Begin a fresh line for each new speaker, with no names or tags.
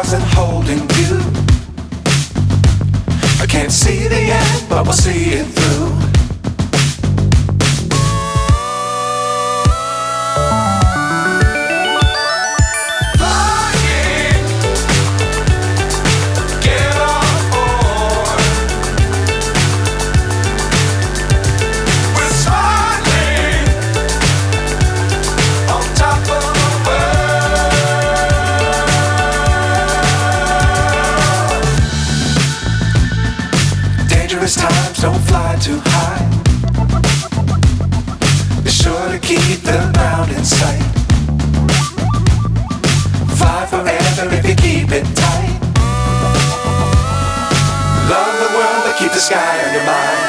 stars and holding you. I can't see the end, but we'll see it through. Times don't fly too high. Be sure to keep the ground in sight. Fly forever if you keep it tight. Love the world, but keep the sky on your mind.